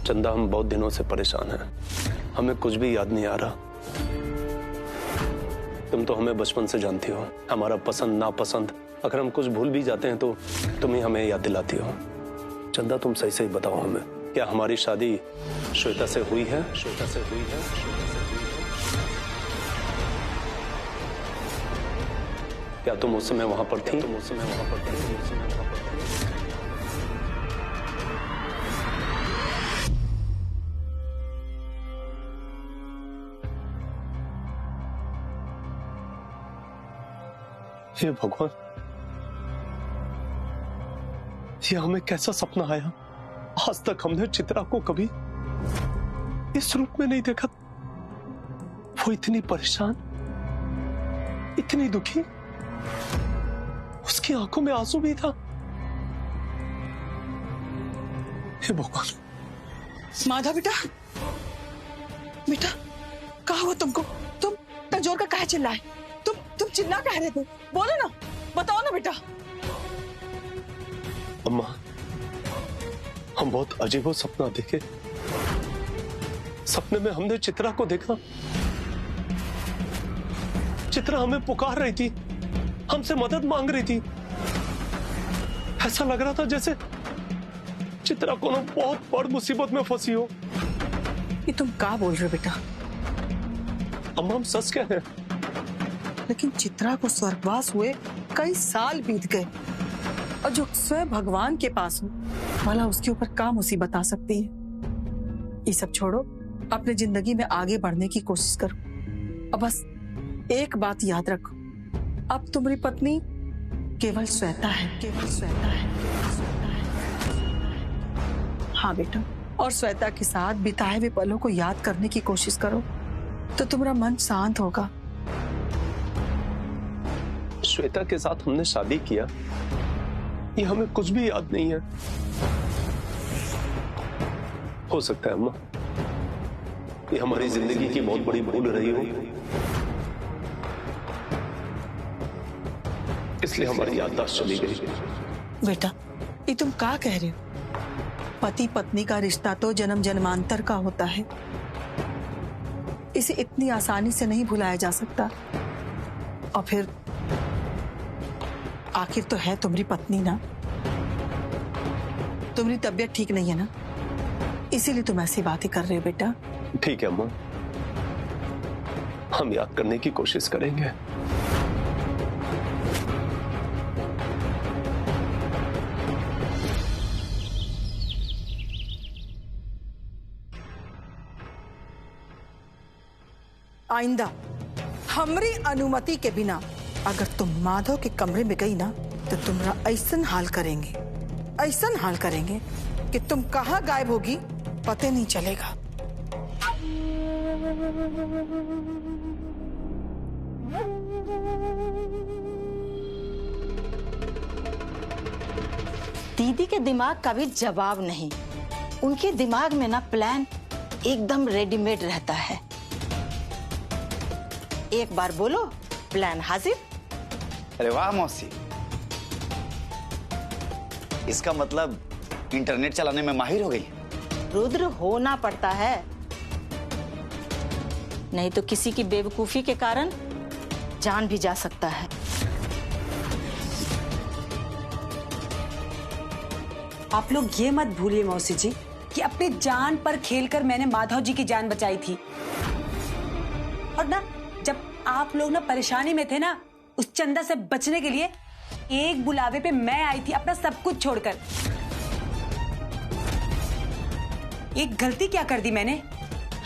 चंदा, हम बहुत दिनों से परेशान हैं। हमें कुछ भी याद नहीं आ रहा। तुम तो हमें बचपन से जानती हो, हमारा पसंद नापसंद। अगर हम कुछ भूल भी जाते हैं तो तुम ही हमें याद दिलाती हो। चंदा, तुम सही सही बताओ हमें, क्या हमारी शादी श्वेता से हुई है? श्वेता से हुई है? श्वेता से हुई है? क्या तुम उस समय वहां पर थी? तुम उस समय वहां पर थी? उस समय वहां पर थी? हे भगवान, ये हमें कैसा सपना आया? आज तक हमने चित्रा को कभी इस रूप में नहीं देखा। वो इतनी परेशान, इतनी दुखी, उसकी आंखों में आंसू भी था। हे भगवान। माधव बेटा, बेटा कहा हुआ तुमको? तुम इतना जोर का काहे चिल्लाए? तुम चिल्ला कह रहे थे? बोलो ना, बताओ ना बेटा। अम्मा, हम बहुत अजीब सपना देखे। सपने में हमने चित्रा को देखा। चित्रा हमें पुकार रही थी, हमसे मदद मांग रही थी। ऐसा लग रहा था जैसे चित्रा को ना बहुत बड़ी मुसीबत में फंसी हो। ये तुम क्या बोल रहे हो बेटा? अम्मा, हम सच कह रहे हैं। लेकिन चित्रा को स्वर्गवास हुए कई साल बीत गए, और जो स्वयं भगवान के पास हो, भला उसके ऊपर क्या मुसीबत आ सकती है? ये सब छोड़ो, अपने जिंदगी में आगे बढ़ने की कोशिश करो। अब बस एक बात याद रखो, अब तुम्हारी पत्नी केवल श्वेता है, केवल श्वेता है, केवल श्वेता है। हाँ बेटा, और श्वेता के साथ बिताए हुए पलों को याद करने की कोशिश करो तो तुम्हारा मन शांत होगा। श्वेता के साथ हमने शादी किया, ये हमें कुछ भी याद नहीं है। हो सकता है अम्मा, ये हमारी जिंदगी की बहुत बड़ी भूल रही हो, इसलिए हमारी याददाश्त चली गई। बेटा, ये तुम क्या कह रहे हो? पति पत्नी का रिश्ता तो जन्म जन्मांतर का होता है, इसे इतनी आसानी से नहीं भुलाया जा सकता। और फिर आखिर तो है तुम्हारी पत्नी ना। तुम्हारी तबीयत ठीक नहीं है ना, इसीलिए तुम ऐसी बातें कर रहे हो बेटा। ठीक है अम्मा, हम याद करने की कोशिश करेंगे। आइंदा हमारी अनुमति के बिना अगर तुम माधव के कमरे में गई ना, तो तुम्हारा ऐसा हाल करेंगे, ऐसा हाल करेंगे कि तुम कहाँ गायब होगी पता नहीं चलेगा। दीदी के दिमाग का भी जवाब नहीं। उनके दिमाग में ना प्लान एकदम रेडीमेड रहता है। एक बार बोलो, प्लान हाजिर। अरे वाह मौसी, इसका मतलब इंटरनेट चलाने में माहिर हो गई। रुद्र, होना पड़ता है, नहीं तो किसी की बेवकूफी के कारण जान भी जा सकता है। आप लोग ये मत भूलिए मौसी जी कि अपनी जान पर खेलकर मैंने माधव जी की जान बचाई थी। और ना, जब आप लोग ना परेशानी में थे ना, उस चंदा से बचने के लिए एक बुलावे पे मैं आई थी अपना सब कुछ छोड़कर। एक गलती क्या कर दी मैंने?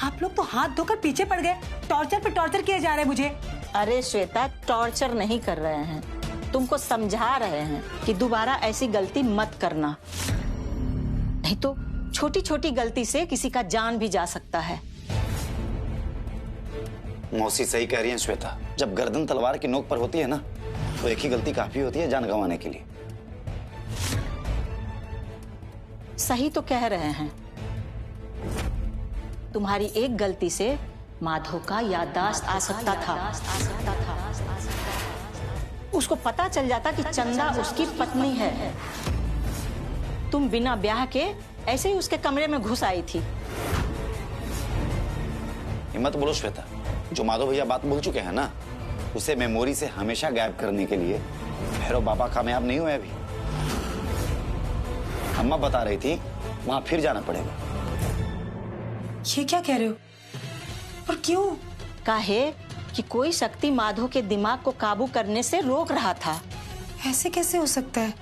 आप लोग तो हाथ धोकर पीछे पड़ गए। टॉर्चर पे टॉर्चर किया जा रहा है मुझे। अरे श्वेता, टॉर्चर नहीं कर रहे हैं, तुमको समझा रहे हैं कि दोबारा ऐसी गलती मत करना, नहीं तो छोटी छोटी गलती से किसी का जान भी जा सकता है। मौसी सही कह रही हैं श्वेता, जब गर्दन तलवार की नोक पर होती है ना, तो एक ही गलती काफी होती है जान गंवाने के लिए। सही तो कह रहे हैं, तुम्हारी एक गलती से माधव का याददाश्त आ सकता था। उसको पता चल जाता कि चंदा उसकी पत्नी है। तुम बिना ब्याह के ऐसे ही उसके कमरे में घुस आई थी। हिम्मत बोलो श्वेता, जो माधव भैया बात बोल चुके हैं ना, उसे मेमोरी से हमेशा गायब करने के लिए भैरव बाबा कामयाब नहीं हुए अभी। अम्मा बता रही थी वहां फिर जाना पड़ेगा। ये क्या कह रहे हो? और क्यों? काहे कि कोई शक्ति माधव के दिमाग को काबू करने से रोक रहा था। ऐसे कैसे हो सकता है?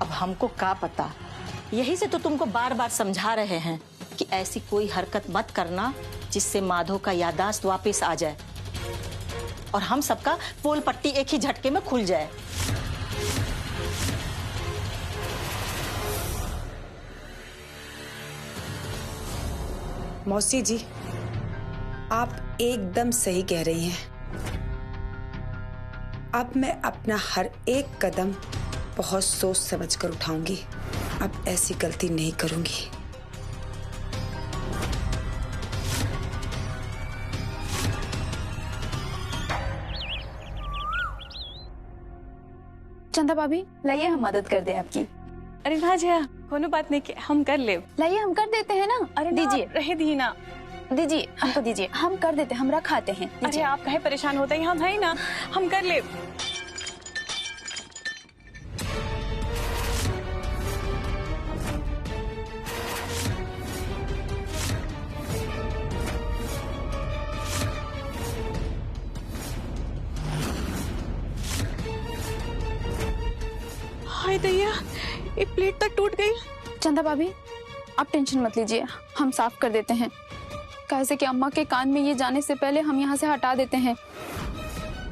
अब हमको क्या पता, यही से तो तुमको बार बार समझा रहे हैं कि ऐसी कोई हरकत मत करना जिससे माधव का याददाश्त वापस आ जाए और हम सबका पोल पट्टी एक ही झटके में खुल जाए। मौसी जी, आप एकदम सही कह रही हैं। अब मैं अपना हर एक कदम बहुत सोच समझ कर उठाऊंगी। अब ऐसी गलती नहीं करूंगी। चंदा भाभी, लाइए हम मदद कर दें आपकी। अरे ना जया, कोनो बात नहीं, हम कर ले। लाइए हम कर देते हैं ना। अरे दीजिए, रहे दी ना, दीजिए हमको दीजिए, हम कर देते, हम रखाते हैं। अरे आप कहे परेशान होते हैं, हम है ना, हम कर ले। हाय दैया, ये प्लेट तक टूट गई। चंदा भाभी, आप टेंशन मत लीजिए, हम साफ कर देते हैं। कैसे कि अम्मा के कान में ये जाने से पहले हम यहाँ से हटा देते हैं,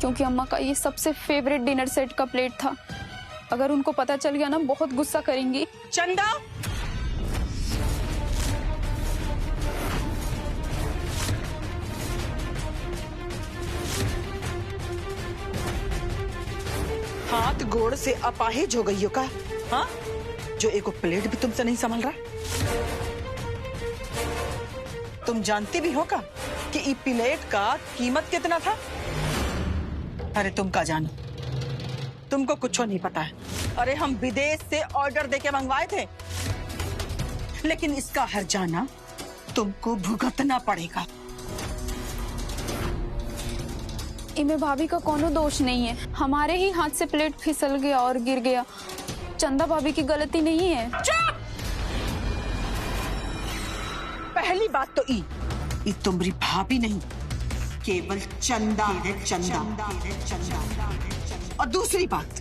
क्योंकि अम्मा का ये सबसे फेवरेट डिनर सेट का प्लेट था। अगर उनको पता चल गया ना, बहुत गुस्सा करेंगी। चंदा, हाथ गोड़ से अपाहिज हो गई हो का? हाँ, जो एक प्लेट भी तुमसे नहीं संभल रहा। तुम जानती भी हो का कि ई प्लेट का कीमत कितना था? अरे तुम का जानो, तुमको कुछ नहीं पता है। अरे हम विदेश से ऑर्डर देके मंगवाए थे, लेकिन इसका हर्जाना तुमको भुगतना पड़ेगा। इनमें भाभी का कोनो दोष नहीं है, हमारे ही हाथ से प्लेट फिसल गया और गिर गया। चंदा भाभी की गलती नहीं है। पहली बात तो ई तुम्हारी भाभी नहीं, केवल चंदा है, चंदा। और दूसरी बात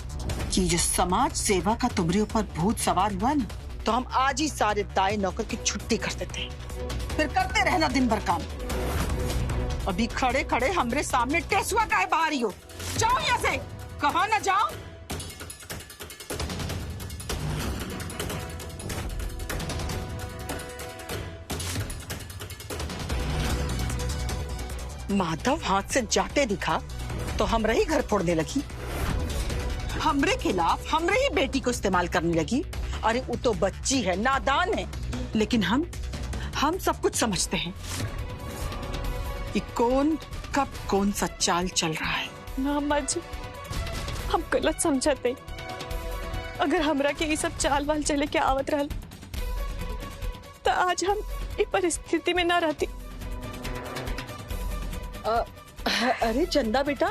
कि जो समाज सेवा का तुम्हारे ऊपर भूत सवार हुआ ना, तो हम आज ही सारे दाई नौकर की छुट्टी कर देते हैं, फिर करते रहना दिन भर काम। अभी खड़े खड़े हमरे सामने टेसुआ काहे बाहरी हो? जाओ यहाँ से, कहाँ ना जाओ। माधव हाथ से जाते दिखा तो हमरे ही घर फोड़ने लगी, हमरे खिलाफ हमरे ही बेटी को इस्तेमाल करने लगी। अरे वो तो बच्ची है, नादान है, लेकिन हम सब कुछ समझते हैं कि कौन कब कौन सा चाल चल रहा है। ना अम्मा जी, हम गलत समझते। अगर हमरा के ये सब चाल वाल चले के आवत रहल तो आज हम इस परिस्थिति में ना रहती। अरे चंदा बेटा,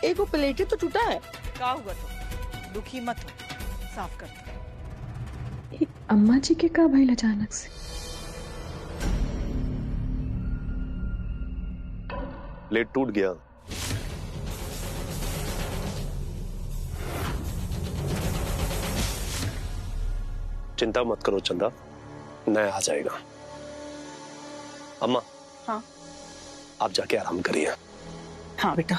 एक प्लेट तो टूटा है, क्या हुआ? तो दुखी मत हो, साफ कर। अम्मा जी के का भइल अचानक से? प्लेट टूट गया। चिंता मत करो चंदा, नया आ जाएगा। अम्मा, हाँ आप जाके आराम करिए। हाँ बेटा।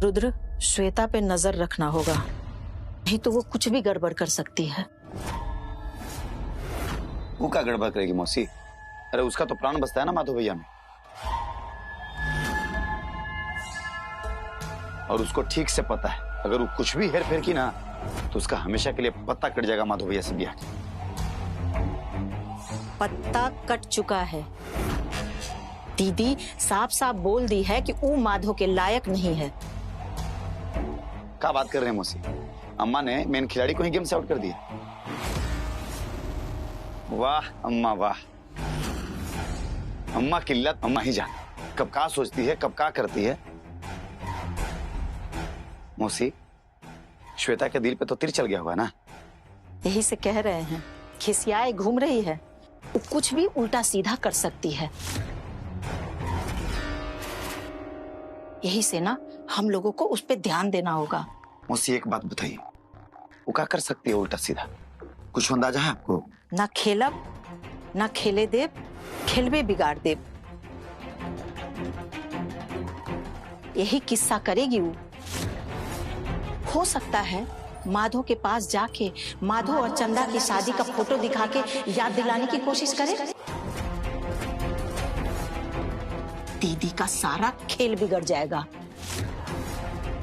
रुद्र, श्वेता पे नजर रखना होगा, नहीं तो वो कुछ भी गड़बड़ कर सकती है। वो क्या गड़बड़ करेगी मौसी? अरे उसका तो प्राण बसता है ना माधव भैया में, और उसको ठीक से पता है अगर वो कुछ भी हेर फेर की ना तो उसका हमेशा के लिए पत्ता कट जाएगा माधव भैया से ब्याह। पत्ता कट चुका है। दीदी साफ साफ बोल दी है कि वो माधव के लायक नहीं है। क्या बात कर रहे हैं मौसी? अम्मा ने मेन खिलाड़ी को ही गेम से आउट कर दिया। वाह अम्मा वाह, अम्मा की लत अम्मा ही जाने, कब का सोचती है कब का करती है। मौसी, श्वेता के दिल पे तो तीर चल गया होगा ना? यही से कह रहे हैं, खिसियाए घूम रही है, वो कुछ भी उल्टा सीधा कर सकती है। यही से ना हम लोगों को उस पे ध्यान देना होगा। मौसी एक बात बताइए, वो क्या कर सकती है उल्टा सीधा? कुछ अंदाजा है आपको? ना खेलब ना खेले देव, खेलवे बिगाड़ देव, यही किस्सा करेगी वो। हो सकता है माधव के पास जाके माधव और चंदा की शादी का फोटो दिखा के याद दिलाने की कोशिश करे। दीदी का सारा खेल बिगड़ जाएगा।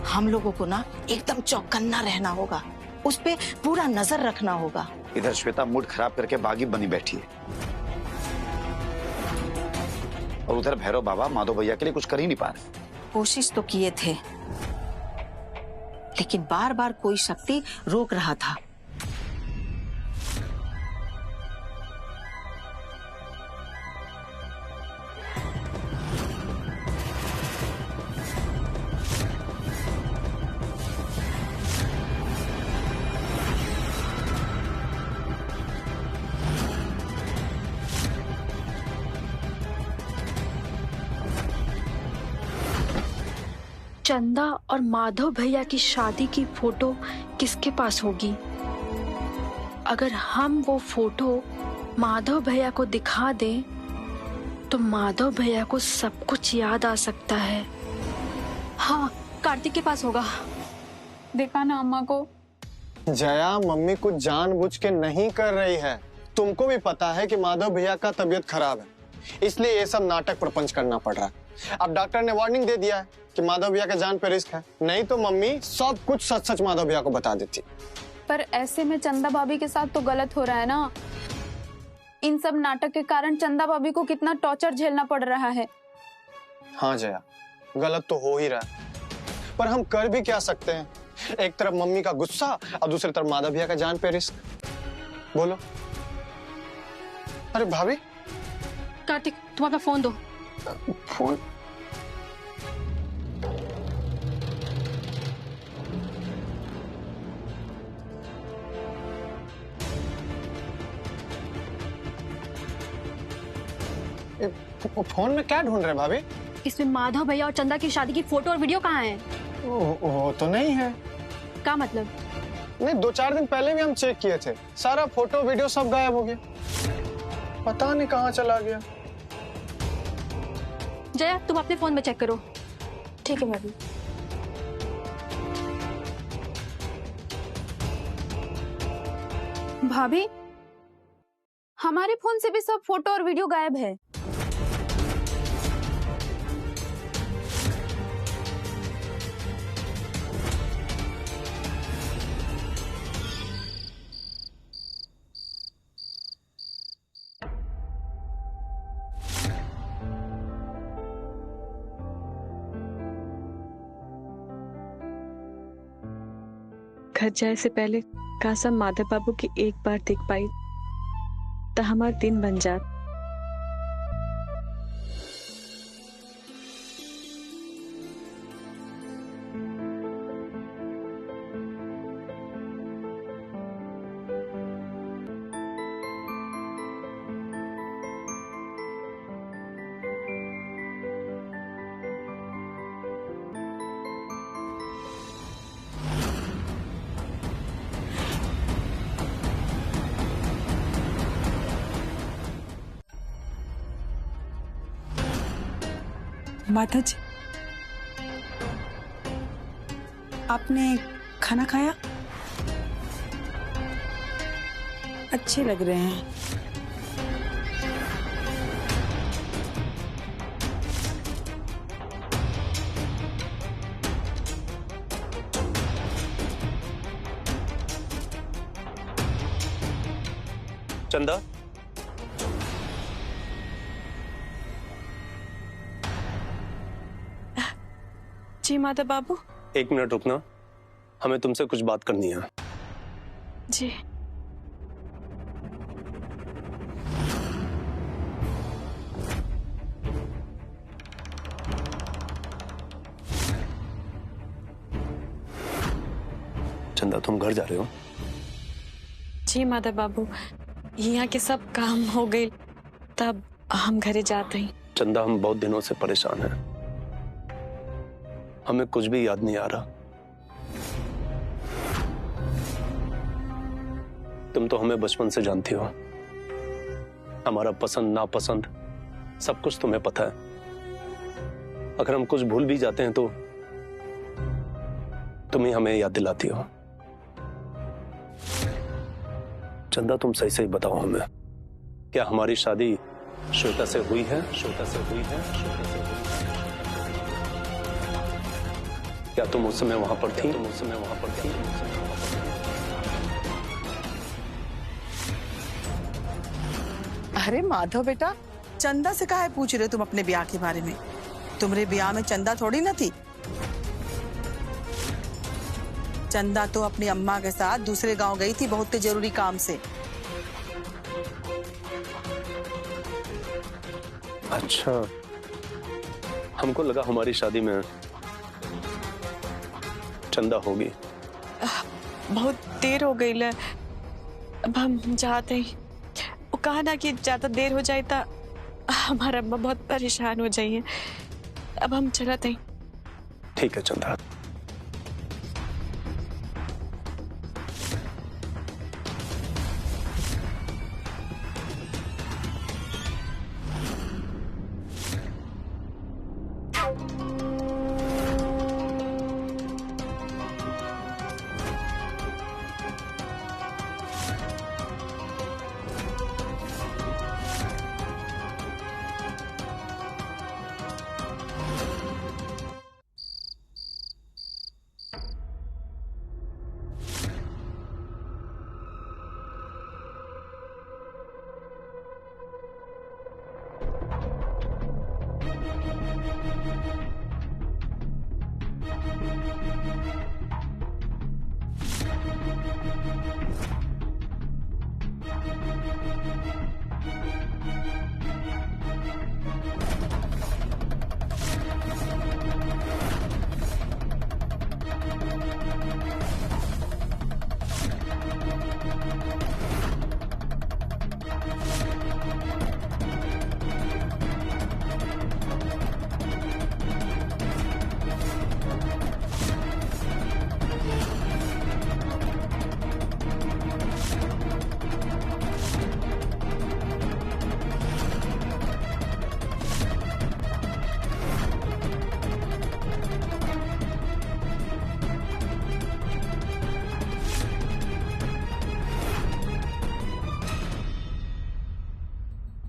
हम लोगों को ना एकदम चौकन्ना रहना होगा, उस पे पूरा नजर रखना होगा। इधर श्वेता मूड खराब करके बागी बनी बैठी है, और उधर भैरव बाबा माधव भैया के लिए कुछ कर ही नहीं पा रहे। कोशिश तो किए थे, लेकिन बार बार कोई शक्ति रोक रहा था। चंदा और माधव भैया की शादी की फोटो किसके पास होगी? अगर हम वो फोटो माधव भैया को दिखा दें तो माधव भैया को सब कुछ याद आ सकता है। हाँ, कार्तिक के पास होगा। देखा ना अम्मा को। जया, मम्मी कुछ जानबूझ के नहीं कर रही है। तुमको भी पता है कि माधव भैया का तबीयत खराब है, इसलिए ये सब नाटक प्रपंच करना पड़ रहा है। अब डॉक्टर ने वार्निंग दे दिया है कि माधव भैया के जान पे रिस्क है, नहीं तो मम्मी सब कुछ सच सच माधव भैया को बता देती। पर ऐसे में चंदा भाभी के साथ तो गलत हो रहा है ना। इन सब नाटक के कारण चंदा भाभी को कितना टॉर्चर झेलना पड़ रहा है। हाँ जया, गलत तो हो ही रहा है, पर हम कर भी क्या सकते हैं? एक तरफ मम्मी का गुस्सा और दूसरी तरफ माधव भैया का जान पे रिस्क। बोलो। अरे भाभी। कार्तिक, तुम अपना फोन दो। फोन? फोन में क्या ढूंढ रहे भाभी? इसमें माधव भैया और चंदा की शादी की फोटो और वीडियो कहाँ है? वो तो नहीं है। क्या मतलब? नहीं, 2-4 दिन पहले भी हम चेक किए थे, सारा फोटो वीडियो सब गायब हो गया। पता नहीं कहाँ चला गया। जया, तुम अपने फोन में चेक करो। ठीक है भाभी। भाभी, हमारे फोन से भी सब फोटो और वीडियो गायब है। घर जाए से पहले काश हम माधव बाबू की एक बार देख पाई तो हमारा दिन बन जात। माता जी, आपने खाना खाया? अच्छे लग रहे हैं। चंदा, जी माधव बाबू। 1 मिनट रुकना, हमें तुमसे कुछ बात करनी है। जी। चंदा, तुम घर जा रहे हो? जी माधव बाबू, यहाँ के सब काम हो गए, तब हम घरे जाते हैं। चंदा, हम बहुत दिनों से परेशान हैं। हमें कुछ भी याद नहीं आ रहा। तुम तो हमें बचपन से जानती हो। हमारा पसंद नापसंद सब कुछ तुम्हें पता है। अगर हम कुछ भूल भी जाते हैं तो तुम ही हमें याद दिलाती हो। चंदा, तुम सही सही बताओ हमें, क्या हमारी शादी श्वेता से हुई है? श्वेता से हुई है? श्वेता से हुई है? क्या तुम उस समय वहां पर थी? तुम उस समय वहां पर थी? अरे माधव बेटा, चंदा से काहे पूछ रहे हो तुम अपने ब्याह के बारे में? तुम्हारे ब्याह में चंदा थोड़ी ना थी। चंदा तो अपनी अम्मा के साथ दूसरे गांव गई थी बहुत जरूरी काम से। अच्छा, हमको लगा हमारी शादी में चंदा होगी। बहुत देर हो गई है, अब हम जाते हैं। वो कहा ना कि ज्यादा देर हो जाए तो हमारा अम्मा बहुत परेशान हो जाइए। अब हम चलते हैं। ठीक है चंदा।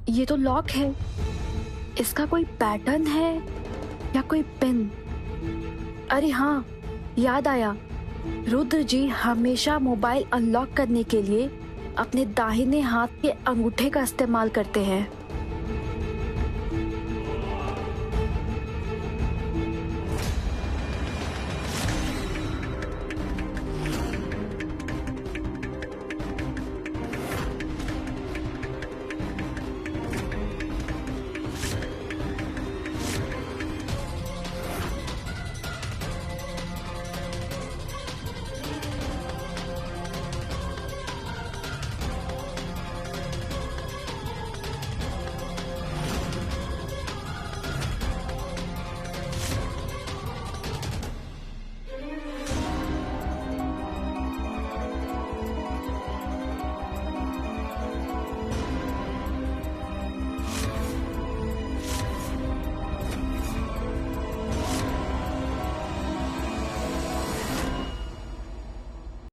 ये तो लॉक है। इसका कोई पैटर्न है या कोई पिन? अरे हाँ, याद आया। रुद्र जी हमेशा मोबाइल अनलॉक करने के लिए अपने दाहिने हाथ के अंगूठे का इस्तेमाल करते हैं।